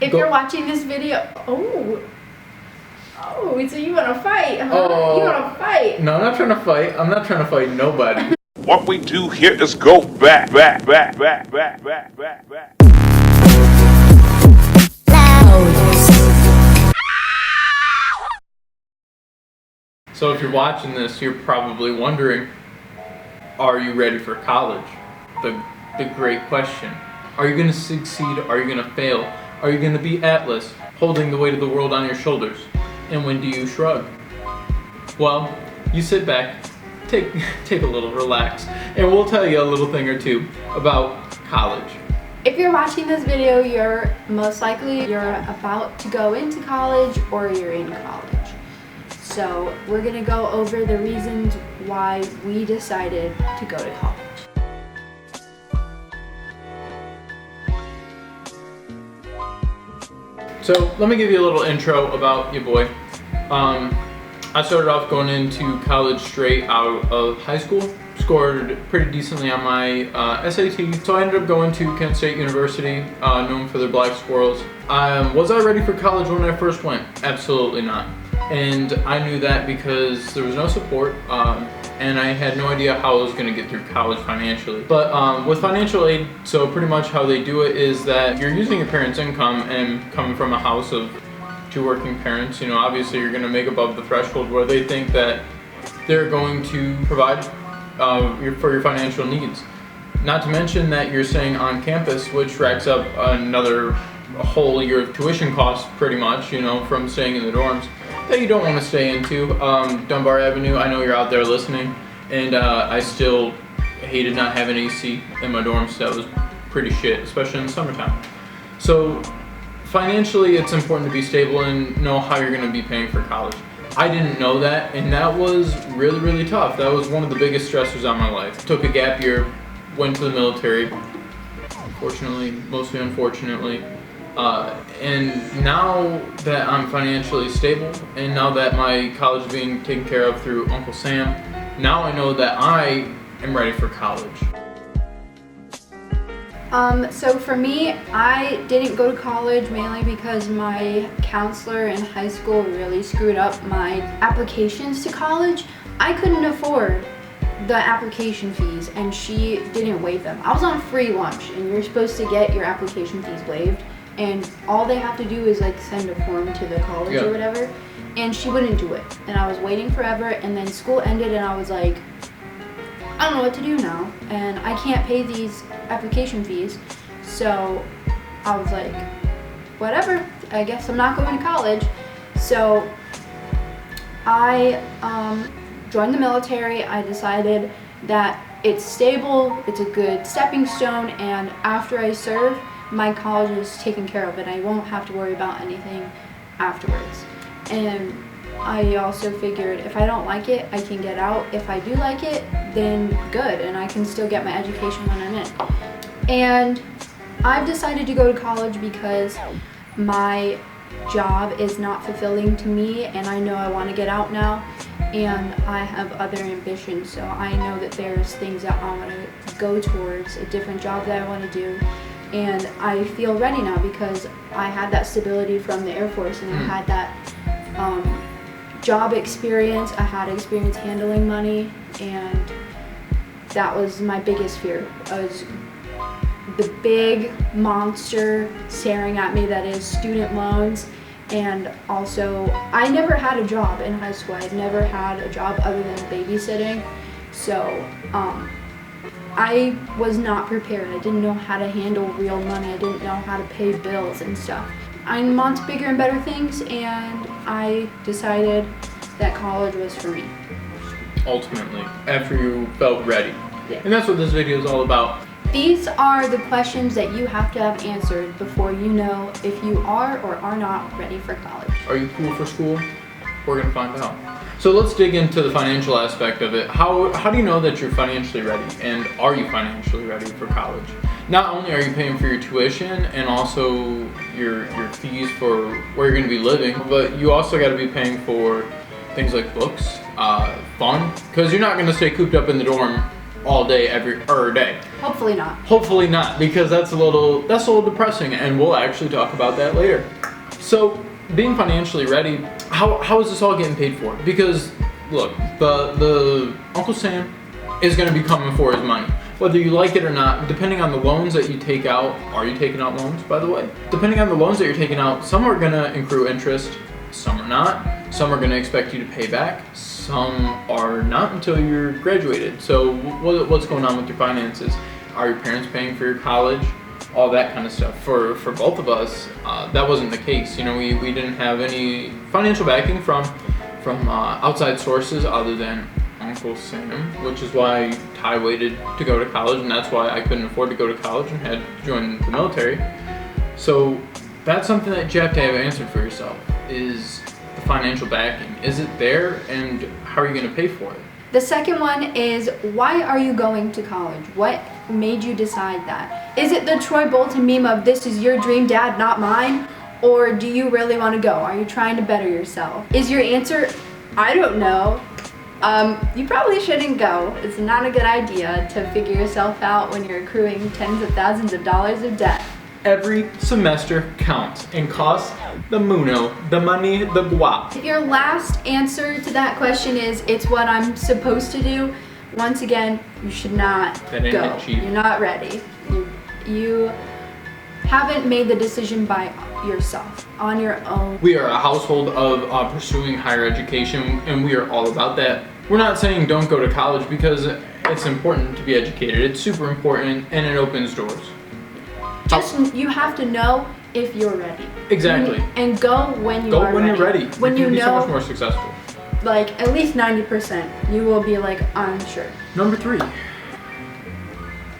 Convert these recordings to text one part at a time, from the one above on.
If you're watching this video, oh, so you want to fight, huh? Oh, you want to fight? No, I'm not trying to fight. I'm not trying to fight nobody. What we do here is go back. So if you're watching this, you're probably wondering, are you ready for college? The great question. Are you going to succeed? Are you going to fail? Are you going to be Atlas, holding the weight of the world on your shoulders? And when do you shrug? Well, you sit back, take a little relax, and we'll tell you a little thing or two about college. If you're watching this video, you're most likely about to go into college or you're in college. So we're gonna go over the reasons why we decided to go to college. So let me give you a little intro about your boy. I started off going into college straight out of high school. Scored pretty decently on my SAT, so I ended up going to Kent State University, known for their black squirrels. Was I ready for college when I first went? Absolutely not. And I knew that because there was no support, and I had no idea how I was going to get through college financially. But with financial aid, so pretty much how they do it is that you're using your parents' income, and coming from a house of two working parents, you know, obviously you're going to make above the threshold where they think that they're going to provide for your financial needs. Not to mention that you're staying on campus, which racks up a whole year of tuition costs pretty much, you know, from staying in the dorms that you don't want to stay into. Dunbar Avenue, I know you're out there listening, and I still hated not having AC in my dorms. That was pretty shit, especially in the summertime. So financially, it's important to be stable and know how you're going to be paying for college. I didn't know that, and that was really, really tough. That was one of the biggest stressors on my life. Took a gap year, went to the military, fortunately, mostly unfortunately. And now that I'm financially stable, and now that my college is being taken care of through Uncle Sam, now I know that I am ready for college. So for me, I didn't go to college mainly because my counselor in high school really screwed up my applications to college. I couldn't afford the application fees, and she didn't waive them. I was on free lunch, and you're supposed to get your application fees waived, and all they have to do is like send a form to the college or whatever, and she wouldn't do it. And I was waiting forever, and then school ended, and I was like, I don't know what to do now, and I can't pay these application fees. So I was like, whatever, I guess I'm not going to college. So I joined the military. I decided that it's stable, it's a good stepping stone, and after I serve, my college is taken care of and I won't have to worry about anything afterwards. And I also figured if I don't like it, I can get out. If I do like it, then good, and I can still get my education when I'm in. And I've decided to go to college because my job is not fulfilling to me, and I know I want to get out now, and I have other ambitions, so I know that there's things that I want to go towards, a different job that I want to do, and I feel ready now because I had that stability from the Air Force, and I had that job experience. I had experience handling money, and that was my biggest fear. Was the big monster staring at me that is student loans. And also, I never had a job in high school. I'd never had a job other than babysitting, so I was not prepared. I didn't know how to handle real money. I didn't know how to pay bills and stuff. I'm on to bigger and better things, and I decided that college was for me. Ultimately, after you felt ready. Yeah. And that's what this video is all about. These are the questions that you have to have answered before you know if you are or are not ready for college. Are you cool for school? We're gonna find out. So let's dig into the financial aspect of it. How do you know that you're financially ready, and are you financially ready for college? Not only are you paying for your tuition and also your fees for where you're gonna be living, but you also gotta be paying for things like books, fun, because you're not gonna stay cooped up in the dorm all day, every day. Hopefully not. Hopefully not, because that's a little depressing, and we'll actually talk about that later. So, being financially ready, how is this all getting paid for? Because look, the Uncle Sam is going to be coming for his money, whether you like it or not. Depending on the loans that you take out, are you taking out loans, by the way? Depending on the loans that you're taking out, some are going to accrue interest, some are not. Some are going to expect you to pay back, some are not until you're graduated. So what's going on with your finances? Are your parents paying for your college? All that kind of stuff. For both of us, that wasn't the case. You know, we didn't have any financial backing from outside sources other than Uncle Sam, which is why Ty waited to go to college, and that's why I couldn't afford to go to college and had to join the military. So that's something that you have to have answered for yourself, is the financial backing. Is it there, and how are you going to pay for it? The second one is, why are you going to college? What made you decide that? Is it the Troy Bolton meme of "this is your dream, dad, not mine"? Or do you really want to go? Are you trying to better yourself? Is your answer, I don't know? You probably shouldn't go. It's not a good idea to figure yourself out when you're accruing tens of thousands of dollars of debt. Every semester counts and costs the muno, the money, the guap. If your last answer to that question is, it's what I'm supposed to do, once again, you should not That ain't go. it, Chief. You're not ready. You haven't made the decision by yourself, on your own. We are a household of pursuing higher education, and we are all about that. We're not saying don't go to college, because it's important to be educated. It's super important, and it opens doors. Just, you have to know if you're ready. Exactly. And go when you are ready. Go when you're ready. When you can be so much know, more successful. like, at least 90%, you will be like, I'm sure. Number 3.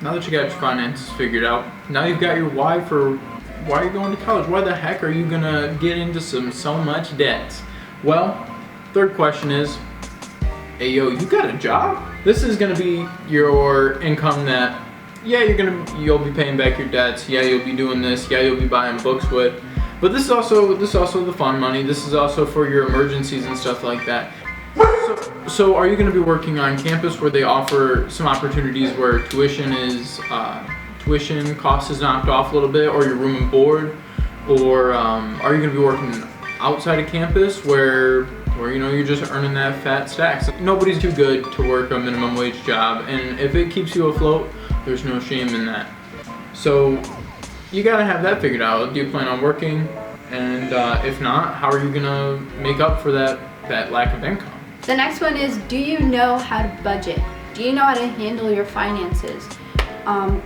Now that you got your finances figured out, now you've got your why for why you're going to college. Why the heck are you gonna get into so much debt? Well, third question is, hey yo, you got a job? This is gonna be your income that, yeah, you'll be paying back your debts. Yeah, you'll be doing this. Yeah, you'll be buying books with. But this is also the fun money. This is also for your emergencies and stuff like that. So are you going to be working on campus where they offer some opportunities where tuition cost is knocked off a little bit, or your room and board, or are you going to be working outside of campus where you know you're just earning that fat stacks? Nobody's too good to work a minimum wage job, and if it keeps you afloat, there's no shame in that. So you gotta have that figured out. Do you plan on working? And if not, how are you gonna make up for that lack of income? The next one is, do you know how to budget? Do you know how to handle your finances?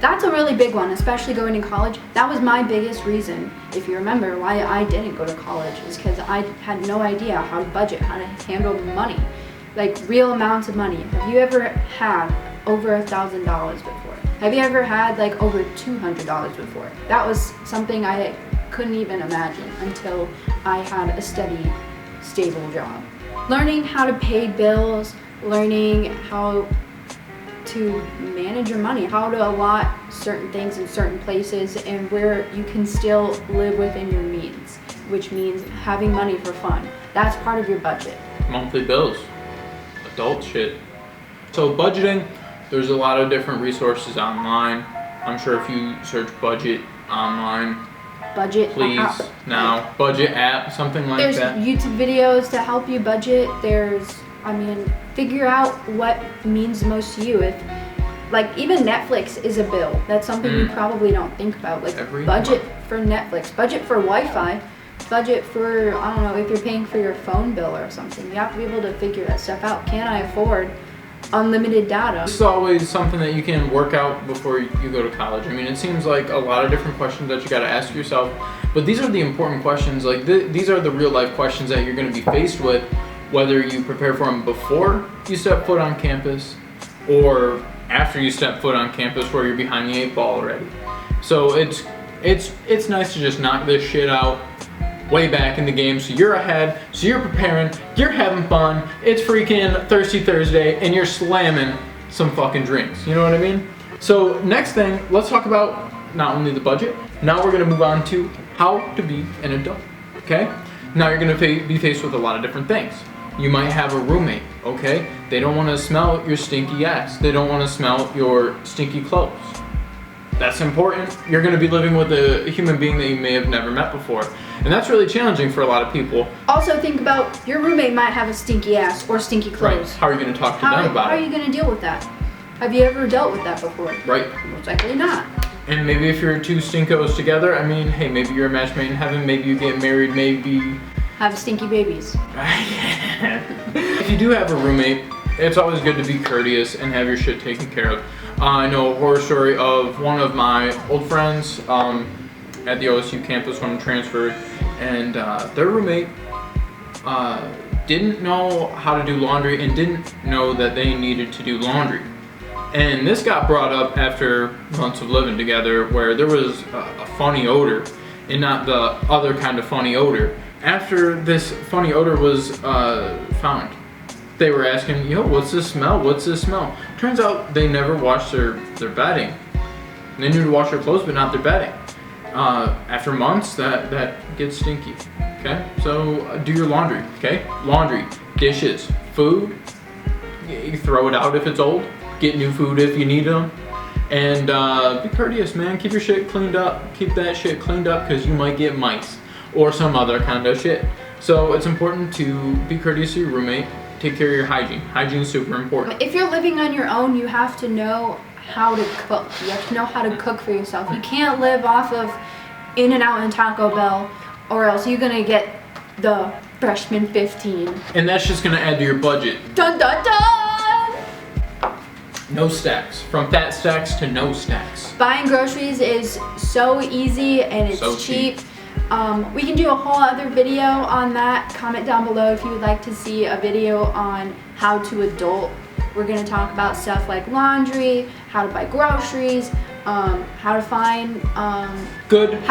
That's a really big one, especially going to college. That was my biggest reason, if you remember, why I didn't go to college, is because I had no idea how to budget, how to handle money, like real amounts of money. Have you ever had over $1,000 before? Have you ever had like over $200 before? That was something I couldn't even imagine until I had a steady, stable job. Learning how to pay bills, learning how to manage your money, how to allot certain things in certain places, and where you can still live within your means, which means having money for fun. That's part of your budget. Monthly bills, adult shit. So budgeting, there's a lot of different resources online. I'm sure if you search budget online, Budget please app. now, budget app, something like There's that. YouTube videos to help you budget. Figure out what means the most to you. If, like, even Netflix is a bill. That's something you probably don't think about. Like, Every budget month. for Netflix, budget for Wi-Fi, budget for, I don't know, if you're paying for your phone bill or something. You have to be able to figure that stuff out. Can I afford unlimited data? This is always something that you can work out before you go to college. I mean, it seems like a lot of different questions that you got to ask yourself, but these are the important questions. Like these are the real life questions that you're going to be faced with, whether you prepare for them before you step foot on campus or after you step foot on campus where you're behind the 8 ball already. So it's nice to just knock this shit out way back in the game, so you're ahead, so you're preparing, you're having fun, it's freaking Thirsty Thursday, and you're slamming some fucking drinks, you know what I mean? So next thing, let's talk about not only the budget, now we're gonna move on to how to be an adult, okay? Now you're gonna be faced with a lot of different things. You might have a roommate, okay? They don't want to smell your stinky ass. They don't want to smell your stinky clothes. That's important. You're going to be living with a human being that you may have never met before. And that's really challenging for a lot of people. Also think about your roommate might have a stinky ass or stinky clothes. Right. How are you going to talk to them about it? How are you going to deal with that? Have you ever dealt with that before? Right. Most likely not. And maybe if you're two stinkos together, I mean, hey, maybe you're a match made in heaven, maybe you get married, maybe... Have stinky babies. If you do have a roommate, it's always good to be courteous and have your shit taken care of. I know a horror story of one of my old friends at the OSU campus when I transferred, and their roommate didn't know how to do laundry and didn't know that they needed to do laundry. And this got brought up after months of living together, where there was a funny odor, and not the other kind of funny odor. After this funny odor was found, they were asking, yo, what's this smell? What's this smell? Turns out they never washed their bedding. They knew to wash their clothes, but not their bedding. After months, that gets stinky. Okay, so do your laundry. Okay, laundry, dishes, food. You throw it out if it's old. Get new food if you need them. And be courteous, man. Keep your shit cleaned up. Keep that shit cleaned up, because you might get mice or some other kind of shit. So it's important to be courteous to your roommate. Take care of your hygiene. Hygiene is super important. If you're living on your own, you have to know how to cook. You have to know how to cook for yourself. You can't live off of In-N-Out and Taco Bell, or else you're gonna get the freshman 15. And that's just gonna add to your budget. Dun dun dun! No stacks. From fat stacks to no stacks. Buying groceries is so easy and it's So cheap. We can do a whole other video on that. Comment down below if you would like to see a video on how to adult. We're gonna talk about stuff like laundry, how to buy groceries, how to find good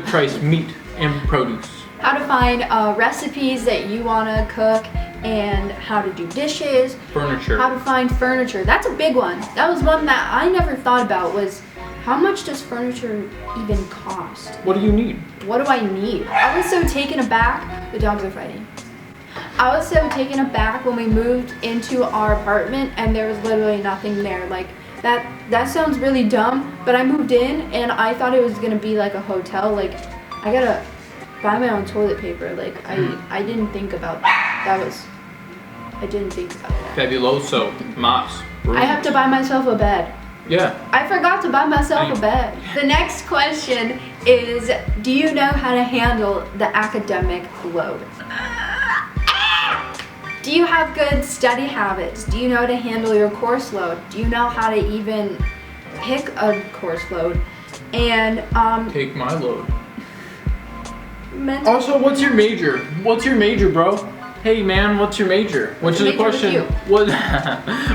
price meat and produce. How to find recipes that you wanna cook, and how to do dishes. Furniture. How to find furniture. That's a big one. That was one that I never thought about, was how much does furniture even cost? What do you need? What do I need? I was so taken aback. The dogs are fighting. I was so taken aback when we moved into our apartment and there was literally nothing there. Like that sounds really dumb, but I moved in and I thought it was gonna be like a hotel. Like I gotta buy my own toilet paper. Like I didn't think about that. I didn't think about that. Fabuloso, mops. I have to buy myself a bed. Yeah. I forgot to buy myself a bed. The next question is, do you know how to handle the academic load? Do you have good study habits? Do you know how to handle your course load? Do you know how to even pick a course load? And take my load. Also, what's your major? What's your major, bro? Hey man, what's your major? Which is the question.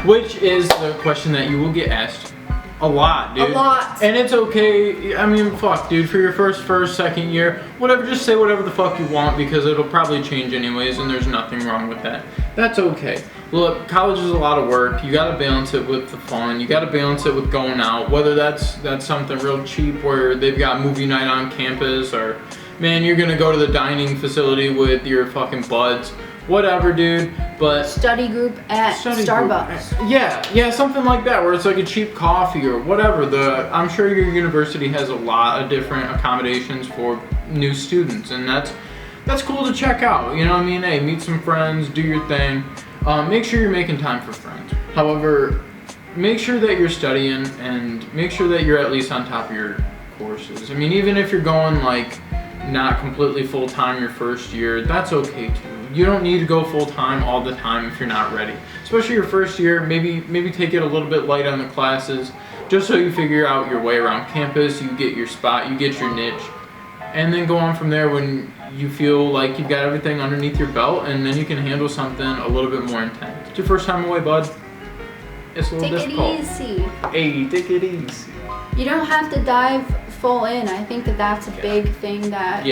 Which is the question that you will get asked a lot, dude. A lot. And it's okay. I mean, fuck, dude. For your first, second year, whatever. Just say whatever the fuck you want, because it'll probably change anyways, and there's nothing wrong with that. That's okay. Look, college is a lot of work. You gotta balance it with the fun. You gotta balance it with going out. Whether that's something real cheap where they've got movie night on campus, or man, you're gonna go to the dining facility with your fucking buds. Whatever, dude, but... Study group at Starbucks. Yeah, something like that, where it's like a cheap coffee or whatever. I'm sure your university has a lot of different accommodations for new students, and that's cool to check out. You know what I mean? Hey, meet some friends, do your thing. Make sure you're making time for friends. However, make sure that you're studying, and make sure that you're at least on top of your courses. I mean, even if you're going like not completely full-time your first year, that's okay too. You don't need to go full-time all the time if you're not ready. Especially your first year, maybe take it a little bit light on the classes, just so you figure out your way around campus, you get your spot, you get your niche, and then go on from there when you feel like you've got everything underneath your belt, and then you can handle something a little bit more intense. It's your first time away, bud. It's a little difficult. Take it easy. Hey, take it easy. You don't have to dive full in. I think that's a big thing that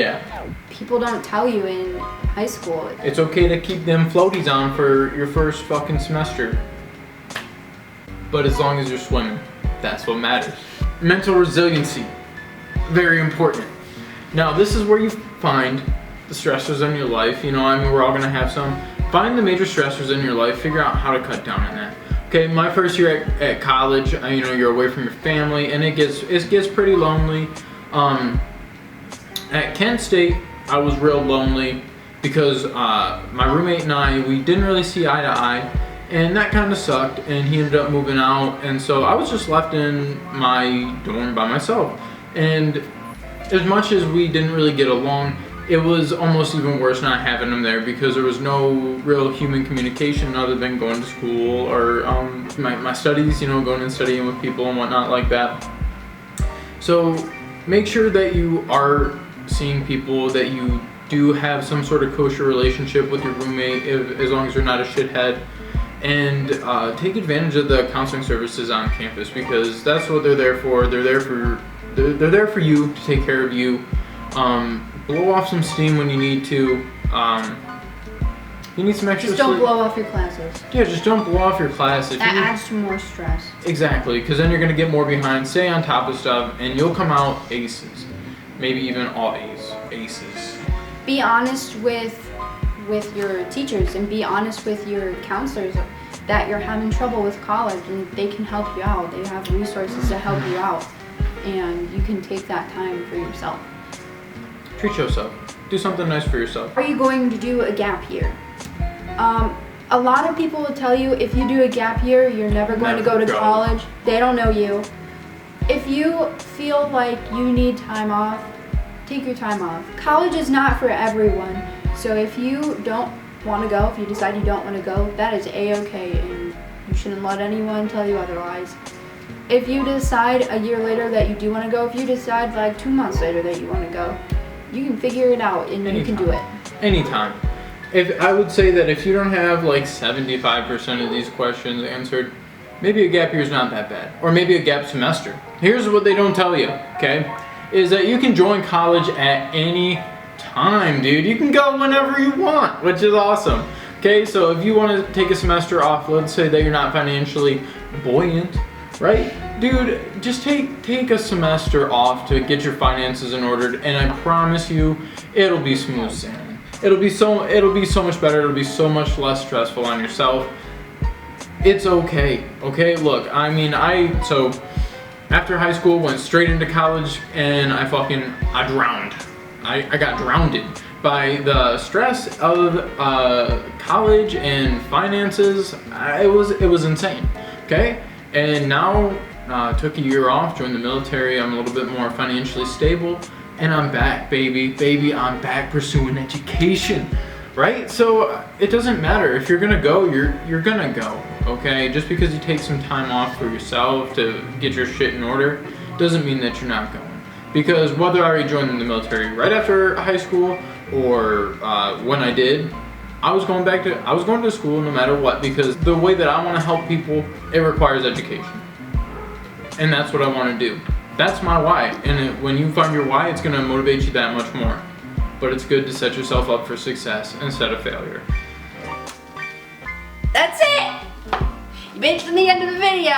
people don't tell you in high school. It's okay to keep them floaties on for your first fucking semester. But as long as you're swimming, that's what matters. Mental resiliency, very important. Now this is where you find the stressors in your life. You know, I mean, we're all gonna have some. Find the major stressors in your life, figure out how to cut down on that. Okay, my first year at college, you know, you're away from your family, and it gets pretty lonely. At Kent State, I was real lonely because my roommate and I, we didn't really see eye to eye, and that kind of sucked, and he ended up moving out, and so I was just left in my dorm by myself. And as much as we didn't really get along, it was almost even worse not having him there because there was no real human communication other than going to school or my studies, you know, going and studying with people and whatnot like that. So make sure that you are seeing people, that you do have some sort of kosher relationship with your roommate, as long as you're not a shithead. And take advantage of the counseling services on campus because that's what they're there for. They're there for you, to take care of you. Blow off some steam when you need to. You need some extra Just don't sleep. blow off your classes. Yeah, just don't blow off your class. That adds to more stress. Exactly, because then you're going to get more behind, stay on top of stuff, and you'll come out aces. Maybe even all A's. Aces. Be honest with your teachers and be honest with your counselors that you're having trouble with college, and they can help you out. They have resources to help you out, and you can take that time for yourself. Treat yourself. Do something nice for yourself. Are you going to do a gap year? A lot of people will tell you if you do a gap year, you're never going to go to college. They don't know you. If you feel like you need time off, take your time off. College is not for everyone. So if you don't want to go, if you decide you don't want to go, that is A-okay, and you shouldn't let anyone tell you otherwise. If you decide a year later that you do want to go, if you decide like 2 months later that you want to go, you can figure it out and you can do it. Anytime. If I would say that if you don't have like 75% of these questions answered, maybe a gap year is not that bad. Or maybe a gap semester. Here's what they don't tell you, okay? Is that you can join college at any time, dude. You can go whenever you want, which is awesome. Okay, so if you want to take a semester off, let's say that you're not financially buoyant, right? Dude, just take a semester off to get your finances in order, and I promise you, it'll be smooth sailing. It'll be so much better. It'll be so much less stressful on yourself. It's okay. Okay, look, I mean, so after high school, went straight into college, and I drowned. I got drowned by the stress of college and finances. It was insane. Okay, and now took a year off, joined the military. I'm a little bit more financially stable, and I'm back, baby. I'm back pursuing education, right? So it doesn't matter if you're gonna go. You're gonna go. Okay, just because you take some time off for yourself to get your shit in order doesn't mean that you're not going. Because whether I rejoined the military right after high school or when I did, I was going to school no matter what, because the way that I want to help people, it requires education. And that's what I want to do. That's my why. And when you find your why, it's going to motivate you that much more. But it's good to set yourself up for success instead of failure. That's it! You made it to the end of the video.